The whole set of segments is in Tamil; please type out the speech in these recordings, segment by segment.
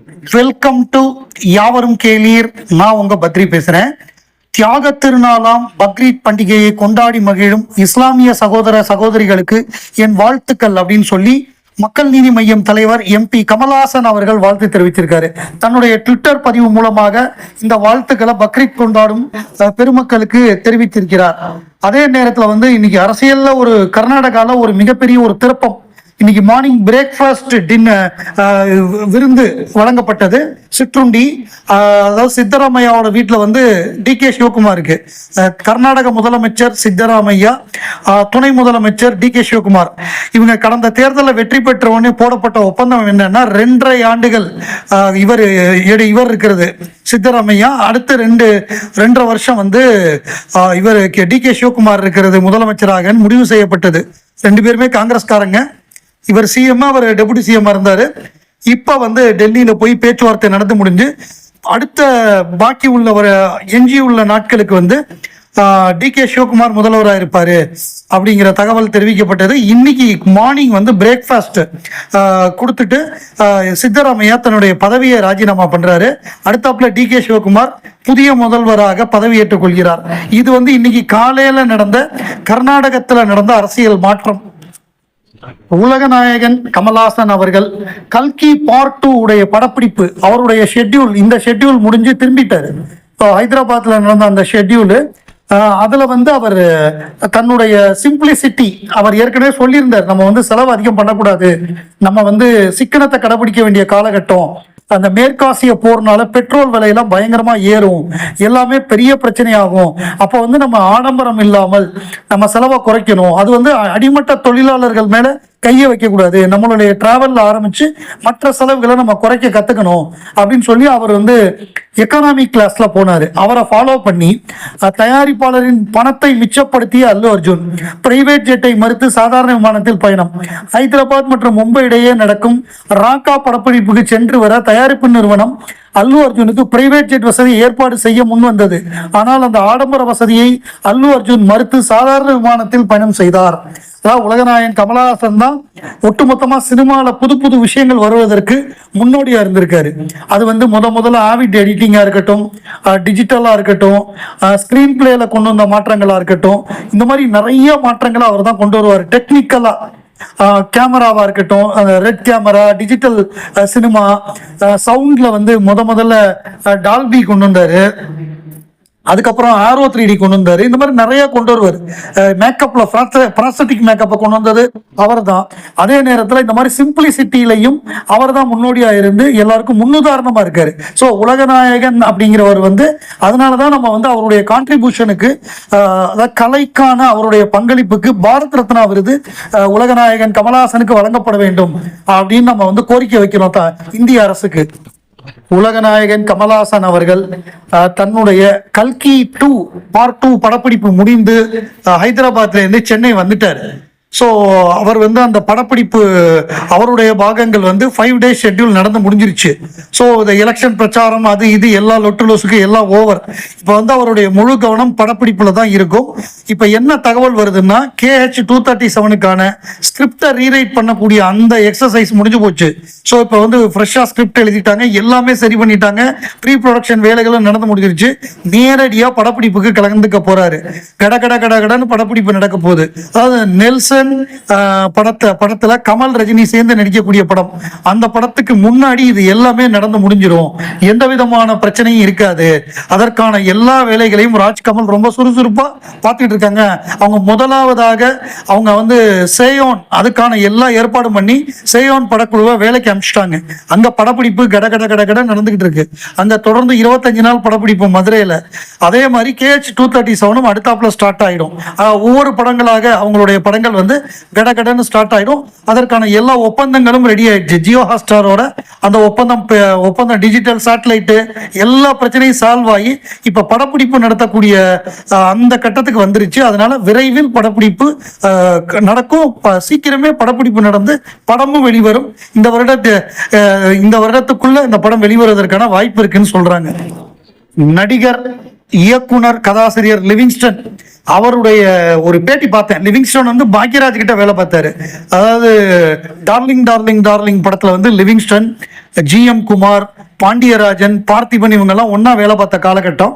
வெல்கம் டு யாவரும் கேளீர். நான் உங்க பத்ரி பேசுறேன். தியாக திருநாளாம் பக்ரீத் பண்டிகையை கொண்டாடி மகிழும் இஸ்லாமிய சகோதர சகோதரிகளுக்கு என் வாழ்த்துக்கள் அப்படின்னு சொல்லி மக்கள் நீதி மையம் தலைவர் MP கமல்ஹாசன் அவர்கள் வாழ்த்து தெரிவித்திருக்காரு. தன்னுடைய ட்விட்டர் பதிவு மூலமாக இந்த வாழ்த்துக்களை பக்ரீத் கொண்டாடும் பெருமக்களுக்கு தெரிவித்திருக்கிறார். அதே நேரத்துல இன்னைக்கு அரசியல்ல ஒரு கர்நாடகால ஒரு மிகப்பெரிய ஒரு திருப்பம். இன்னைக்கு மார்னிங் பிரேக்ஃபாஸ்ட் டின்னர் விருந்து வழங்கப்பட்டது. சிற்றுண்டி, அதாவது சித்தராமையாவோட வீட்டில் DK சிவகுமாருக்கு கர்நாடக முதலமைச்சர் சித்தராமையா, துணை முதலமைச்சர் DK சிவகுமார் இவங்க கடந்த தேர்தலில் வெற்றி பெற்ற உடனே போடப்பட்ட ஒப்பந்தம் என்னன்னா 2.5 ஆண்டுகள் இவர் இருக்கிறது சித்தராமையா, அடுத்த 2.5 வருஷம் இவர் DK சிவகுமார் இருக்கிறது முதலமைச்சராக முடிவு செய்யப்பட்டது. 2 பேருமே காங்கிரஸ்காரங்க. இவர் CM, அவர் டெபுட்டி CM இருந்தாரு. இப்ப டெல்லியில போய் பேச்சுவார்த்தை நடந்து முடிஞ்சு அடுத்த பாக்கி உள்ள எஞ்சியுள்ள நாட்களுக்கு DK சிவகுமார் முதல்வராக இருப்பாரு அப்படிங்கிற தகவல் தெரிவிக்கப்பட்டது. இன்னைக்கு மார்னிங் பிரேக்ஃபாஸ்ட் கொடுத்துட்டு சித்தராமையா தன்னுடைய பதவியை ராஜினாமா பண்றாரு. அடுத்தாப்புல DK சிவகுமார் புதிய முதல்வராக பதவியேற்றுக் கொள்கிறார். இது இன்னைக்கு காலையில நடந்த கர்நாடகத்துல நடந்த அரசியல் மாற்றம். உலகநாயகன் கமல்ஹாசன் அவர்கள் கல்கி பார்ட் 2 உடைய படப்பிடிப்பு, அவருடைய ஷெட்யூல், இந்த ஷெட்யூல் முடிஞ்சு திரும்பிட்டாரு. ஹைதராபாத்ல நடந்த அந்த ஷெட்யூல், அதுல அவர் தன்னுடைய சிம்பிளிசிட்டி, அவர் ஏற்கனவே சொல்லியிருந்தார், நம்ம செலவு அதிகம் பண்ணக்கூடாது, நம்ம சிக்கனத்தை கடைபிடிக்க வேண்டிய காலகட்டம், அந்த மேற்காசிய போர்னால பெட்ரோல் விலையெல்லாம் பயங்கரமா ஏறும், எல்லாமே பெரிய பிரச்சனையாகும். அப்போ நம்ம ஆடம்பரம் இல்லாமல் நம்ம செலவை குறைக்கணும். அது அடிமட்ட தொழிலாளர்கள் மேல கையை வைக்க கூடாது, நம்மளுடைய டிராவல்ல ஆரம்பிச்சு மற்ற செலவுகளை நம்ம குறைக்க கத்துக்கணும் அப்படின்னு சொல்லி அவர் எக்கனாமிக் கிளாஸ்ல போனாரு. அவரை ஃபாலோ பண்ணி தயாரிப்பாளரின் பணத்தை மிச்சப்படுத்திய அல்லு அர்ஜுன் பிரைவேட் ஜெட்டை மறுத்து சாதாரண விமானத்தில் பயணம். ஹைதராபாத் மற்றும் மும்பை இடையே நடக்கும் ராக்கா படப்பிடிப்புக்கு சென்று வர தயாரிப்பு நிறுவனம் அல்லு அர்ஜுனுக்கு பிரைவேட் ஜெட் வசதி ஏற்பாடு செய்ய முன் வந்தது. ஆனால் அந்த ஆடம்பர வசதியை அல்லு அர்ஜுன் மறுத்து சாதாரண விமானத்தில் பயணம் செய்தார். உலகநாயகன் கமல்ஹாசன் தான் ஒட்டுமொத்தமா சினிமால புது புது விஷயங்கள் வருவதற்கு முன்னோடியா இருந்திருக்காரு. அது முதல்ல ஆவிட் எடிட்டிங்கா இருக்கட்டும், டிஜிட்டலா இருக்கட்டும், ஸ்கிரீன் பிளேல கொண்டு வந்த மாற்றங்களா இருக்கட்டும், இந்த மாதிரி நிறைய மாற்றங்களை அவர் தான் கொண்டு வருவார். டெக்னிக்கலா கேமராவா இருக்கட்டும், ரெட் கேமரா, டிஜிட்டல் சினிமா, சவுண்ட்ல முதல்ல டால்பி கொண்டு வந்தாரு. அதுக்கப்புறம் ஆரோ 3D கொண்டு வந்தாரு. இந்த மாதிரி நிறைய கொண்டு வருவார். மேக்கப்ல ப்ராஸ்தட்டிக் மேக்கப்பை கொண்டு வந்தது அவர் தான். அதே நேரத்தில் இந்த மாதிரி சிம்பிளிசிட்டிலையும் அவர் தான் முன்னோடியா இருந்து எல்லாருக்கும் முன்னுதாரணமா இருக்காரு. ஸோ உலகநாயகன் அப்படிங்கிறவர் அதனாலதான் நம்ம அவருடைய கான்ட்ரிபியூஷனுக்கு, கலைக்கான அவருடைய பங்களிப்புக்கு பாரத் ரத்னா விருது உலகநாயகன் கமல்ஹாசனுக்கு வழங்கப்பட வேண்டும் அப்படின்னு நம்ம கோரிக்கை வைக்கிறோம் இந்திய அரசுக்கு. உலகநாயகன் கமல்ஹாசன் அவர்கள் தன்னுடைய கல்கி 2 பார்ட் 2 படப்பிடிப்பு முடிந்து ஹைதராபாத்ல இருந்து சென்னை வந்துட்டார். ஸோ அவர் அந்த படப்பிடிப்பு, அவருடைய பாகங்கள் 5 டேஸ் ஷெட்யூல் நடந்து முடிஞ்சிருச்சு. ஸோ இந்த எலெக்ஷன் பிரச்சாரம் அது இது எல்லா லொட்டுலோசுக்கு எல்லாம் ஓவர். இப்போ அவருடைய முழு கவனம் படப்பிடிப்புல தான் இருக்கும். இப்போ என்ன தகவல் வருதுன்னா, KH 237க்கான ஸ்கிரிப்டை ரீரைட் பண்ணக்கூடிய அந்த எக்ஸசைஸ் முடிஞ்சு போச்சு. ஸோ இப்போ ஃப்ரெஷ்ஷாக ஸ்கிரிப்ட் எழுதிட்டாங்க, எல்லாமே சரி பண்ணிட்டாங்க, ப்ரீ ப்ரொடக்ஷன் வேலைகளும் நடந்து முடிஞ்சிருச்சு. நேரடியாக படப்பிடிப்புக்கு கலந்துக்க போறாரு. கடன்னு படப்பிடிப்பு நடக்க போகுது. அதாவது நெல்சன் படத்துல கமல் ரஜினி சேர்ந்து நடிக்கக்கூடிய படம். அந்த படத்துக்கு முன்னாடி இது எல்லாமே நடந்து முடிஞ்சிடும், எந்த விதமான பிரச்சனையும் இருக்காது. அதற்கான எல்லா வேலைகளையும் ராஜ்கமல் ரொம்ப சுறுசுறுப்பா பார்த்துட்டு இருக்காங்க. அவங்க முதலாவதாக அவங்க சேயோன், அதுக்கான எல்லா ஏற்பாடும் பண்ணி சேயோன் படக்குழுவை வேலைக்கு அனுப்பிச்சிட்டாங்க. அங்க படப்பிடிப்பு கட நடந்துகிட்டு இருக்கு. அங்க தொடர்ந்து 25 நாள் படப்பிடிப்பு மதுரையில. அதே மாதிரி KH 237 அடுத்தாப்புல ஸ்டார்ட் ஆயிடும். ஒவ்வொரு படங்களாக அவங்களுடைய படங்கள் கடன்னு ஸ்டார்ட் ஆயிடும். அதற்கான எல்லா ஒப்பந்தங்களும் ரெடி ஆயிடுச்சு. ஜியோ ஹாட்ஸ்டாரோட அந்த ஒப்பந்தம் டிஜிட்டல் சேட்டலைட் எல்லா பிரச்சனையும் சால்வ் ஆகி இப்ப படப்பிடிப்பு நடத்தக்கூடிய அந்த கட்டத்துக்கு வந்துருச்சு. அதனால விரைவில் படப்பிடிப்பு நடக்கும். சீக்கிரமே படப்பிடிப்பு நடந்து படமும் வெளிவரும். இந்த வருடத்துக்குள்ள இந்த படம் வெளிவருவதற்கான வாய்ப்பு இருக்குன்னு சொல்றாங்க. நடிகர் இயக்குனர் கதாசிரியர் லிவிங்ஸ்டன் அவருடைய ஒரு பேட்டி பார்த்தேன். லிவிங்ஸ்டன் வந்து பாக்யராஜ் கிட்ட வேலை பார்த்தாரு. அதாவது டார்லிங் டார்லிங் டார்லிங் படத்துல வந்து லிவிங்ஸ்டன், ஜிஎம் குமார், பாண்டியராஜன், பார்த்திபன் இவங்கெல்லாம் ஒன்னா வேலை பார்த்த காலகட்டம்.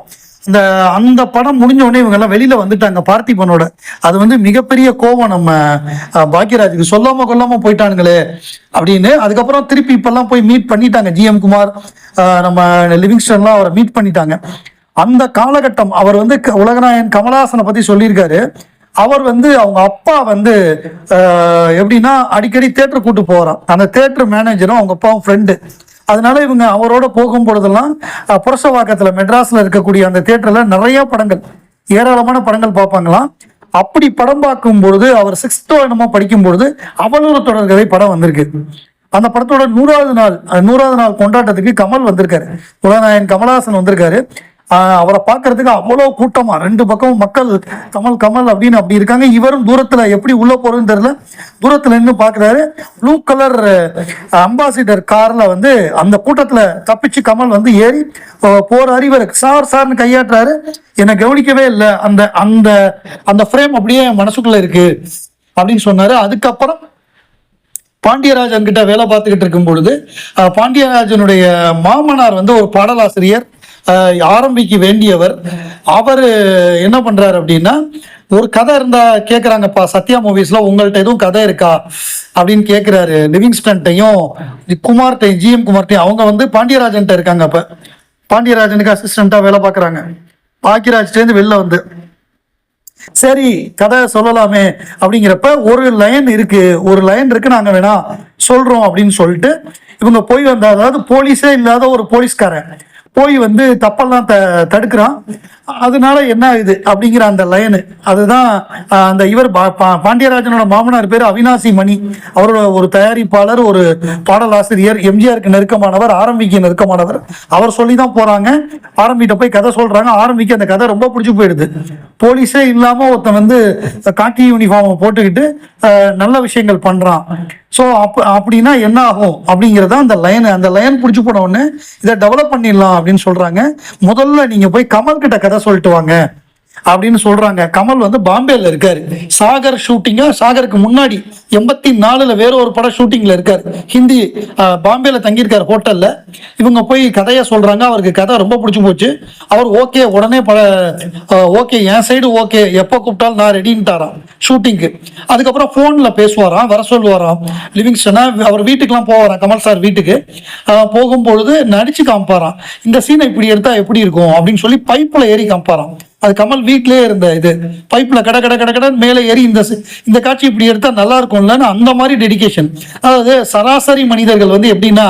அந்த படம் முடிஞ்ச உடனே இவங்க எல்லாம் வெளியில வந்துட்டாங்க பார்த்திபனோட. அது வந்து மிகப்பெரிய கோபம் நம்ம பாக்யராஜுக்கு, சொல்லாம கொல்லாம போயிட்டானுங்களே அப்படின்னு. அதுக்கப்புறம் திருப்பி இப்பெல்லாம் போய் மீட் பண்ணிட்டாங்க. ஜிஎம் குமார், நம்ம லிவிங்ஸ்டன்லாம் அவரை மீட் பண்ணிட்டாங்க. அந்த காலகட்டம் அவர் வந்து உலகநாயகன் கமலஹாசனை பத்தி சொல்லியிருக்காரு. அவர் வந்து அவங்க அப்பா வந்து எப்படின்னா அடிக்கடி தேட்டர் கூட்டு போறான். அந்த தேட்டர் மேனேஜரும் அவங்க அப்பாவும் ஃப்ரெண்டு. அதனால இவங்க அவரோட போகும் பொழுதெல்லாம் புரசவாக்கத்தில் மெட்ராஸ்ல இருக்கக்கூடிய அந்த தேட்டர்ல நிறைய படங்கள், ஏராளமான படங்கள் பார்ப்பாங்களாம். அப்படி படம் பார்க்கும் பொழுது அவர் 6th என்னமோ படிக்கும் பொழுது அவளோட தொடர்கதை படம் வந்திருக்கு. அந்த படத்தோட 100வது நாள் கொண்டாட்டத்துக்கு கமல் வந்திருக்காரு, உலகநாயகன் கமலஹாசன் வந்திருக்காரு. அவரை பார்க்கறதுக்கு அவ்வளோ கூட்டமா, 2 பக்கமும் மக்கள் கமல் கமல் அப்படின்னு அப்படி இருக்காங்க. இவரும் தூரத்துல எப்படி உள்ள போறதுன்னு தெரியல, தூரத்துல நின்று பாக்குறாரு. ப்ளூ கலர் அம்பாசிடர் கார்ல வந்து அந்த கூட்டத்துல தப்பிச்சு கமல் வந்து ஏறி போறாரு. இவர் சார் சார்னு கையாட்டுறாரு. என்னை கவனிக்கவே இல்லை. அந்த அந்த அந்த ஃப்ரேம் அப்படியே மனசுக்குள்ள இருக்கு அப்படின்னு சொன்னாரு. அதுக்கப்புறம் பாண்டியராஜன் கிட்ட வேலை பார்த்துக்கிட்டு இருக்கும் பொழுது பாண்டியராஜனுடைய மாமனார் வந்து ஒரு பாடலாசிரியர், ஆரம்பிக்க வேண்டியவர். அவர் என்ன பண்றாரு அப்படின்னா, ஒரு கதை இருந்தா கேட்குறாங்கப்பா சத்யா மூவிஸ்ல, உங்கள்கிட்ட எதுவும் கதை இருக்கா அப்படின்னு கேட்குறாரு. லிவிங்ஸ்டன்ட்டையும் குமார்ட்டையும், ஜிஎம் குமார்ட்டையும். அவங்க வந்து பாண்டியராஜன்ட்ட இருக்காங்க. அப்ப பாண்டியராஜனுக்கு அசிஸ்டண்டா வேலை பார்க்குறாங்க. பாக்கியராஜ்டேருந்து வெளில வந்து சரி கதை சொல்லலாமே அப்படிங்கிறப்ப ஒரு லைன் இருக்கு நாங்க வேணா சொல்றோம் அப்படின்னு சொல்லிட்டு இவங்க போய் வந்த, அதாவது போலீஸே இல்லாத ஒரு போலீஸ்காரன் போய் வந்து தப்பெல்லாம் தடுக்கிறான். அதனால என்ன ஆகுது அப்படிங்கிற அந்த லைனு, அதுதான் அந்த இவர் பாண்டியராஜனோட மாமனார் பேர் அவினாசி மணி. அவரோட ஒரு தயாரிப்பாளர், ஒரு பாடலாசிரியர், எம்ஜிஆருக்கு நெருக்கமானவர், ஆரம்பிக்கு நெருக்கமானவர். அவர் சொல்லி தான் போறாங்க. ஆரம்பிட்ட போய் கதை சொல்றாங்க. ஆரம்பிக்க அந்த கதை ரொம்ப பிடிச்சி போயிடுது. போலீஸே இல்லாம ஒருத்தன் வந்து காக்கி யூனிஃபார்ம் போட்டுக்கிட்டு நல்ல விஷயங்கள் பண்றான். ஸோ அப்படின்னா என்ன ஆகும் அப்படிங்கிறத அந்த லைன் பிடிச்சி போன உடனே இதை டெவலப் பண்ணிடலாம் அப்படின்னு சொல்றாங்க. முதல்ல நீங்க போய் கமல் கிட்ட கதை சொல்லிட்டு வாங்க அப்படின்னு சொல்றாங்க. கமல் வந்து பாம்பேல இருக்காரு. சாகர் ஷூட்டிங்கா, சாகருக்கு முன்னாடி 84ல வேற ஒரு படம் ஷூட்டிங்ல இருக்காரு. ஹிந்தி பாம்பேல தங்கியிருக்காரு ஹோட்டல்ல. இவங்க போய் கதையா சொல்றாங்க. அவருக்கு கதை ரொம்ப பிடிச்சி போச்சு. அவர் ஓகே உடனே ஓகே என் சைடு ஓகே, எப்போ கூப்பிட்டாலும் நான் ரெடின்ட்டாராம் ஷூட்டிங்க்கு. அதுக்கப்புறம் போன்ல பேசுவாராம், வர சொல்லுவாராம் லிவிங்ஸ்டனா. அவர் வீட்டுக்கெல்லாம் போவாராம், கமல் சார் வீட்டுக்கு. போகும்பொழுது நடிச்சு காமிப்பாராம், இந்த சீனை இப்படி எடுத்தா எப்படி இருக்கும் அப்படின்னு சொல்லி பைப்ல ஏறி காமிப்பாராம். அது கமல் வீட்லயே இருந்த இது, பைப்ல கட மேலே ஏறி இந்த காட்சி இப்படி எடுத்தா நல்லா இருக்கும்லன்னு அந்த மாதிரி டெடிகேஷன். அதாவது சராசரி மனிதர்கள் வந்து எப்படின்னா,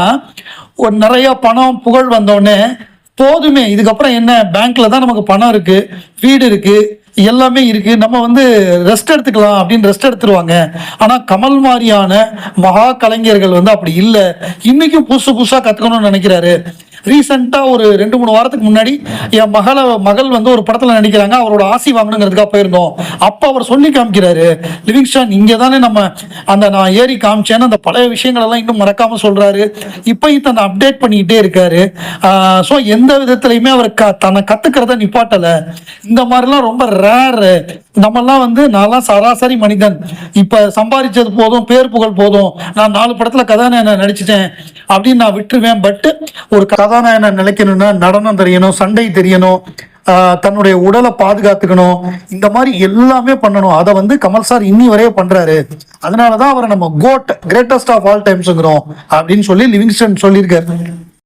ஒரு நிறைய பணம் புகழ் வந்தோடனே போதுமே, இதுக்கப்புறம் என்ன, பேங்க்ல தான் நமக்கு பணம் இருக்கு, வீடு இருக்கு, எல்லாமே இருக்கு, நம்ம வந்து ரெஸ்ட் எடுத்துக்கலாம் அப்படின்னு ரெஸ்ட் எடுத்துருவாங்க. ஆனா கமல் மாதிரியான மகா கலைஞர்கள் வந்து அப்படி இல்லை. இன்னைக்கும் புதுசா கத்துக்கணும்னு நினைக்கிறாரு. ரீசெண்டா ஒரு 2-3 வாரத்துக்கு முன்னாடி என் மகள் வந்து ஒரு படத்துல நடிக்கிறாங்க, அவரோட ஆசி வாங்கணுங்கிறதுக்காக போயிருந்தோம். அப்ப அவர் சொல்லி காமிக்கிறாரு, லிவிங்ஸ்டன் இங்க தானே நம்ம நான் ஏறி காமிச்சேன்னு அந்த பழைய விஷயங்கள் எல்லாம் இன்னும் மறக்காம சொல்றாரு. இப்பயும் தன்னை அப்டேட் பண்ணிக்கிட்டே இருக்காரு. ஸோ எந்த விதத்திலையுமே அவர் தன்னை கத்துக்கிறத நிப்பாட்டல. இந்த மாதிரிலாம் ரொம்ப ரேர். நம்மெல்லாம் வந்து நான்லாம் சராசரி மனிதன், இப்ப சம்பாதிச்சது போதும், பேர் புகழ் போதும், நான் 4 படத்துல கதாநாயகன் நடிச்சிட்டேன் அப்படின்னு நான் விட்டுருவேன். பட் ஒரு கதாநாயகன் நிலைக்கணும்னா நடனம் தெரியணும், சண்டை தெரியணும், தன்னுடைய உடலை பாதுகாத்துக்கணும், இந்த மாதிரி எல்லாமே பண்ணணும். அதை வந்து கமல் சார் இன்னி வரைய பண்றாரு. அதனாலதான் அவரை நம்ம கிரேட்டஸ்ட் ஆஃப் ஆல் டைம்ஸ்ங்கிறோம் அப்படின்னு சொல்லி லிவிங்ஸ்டன் சொல்லியிருக்காரு.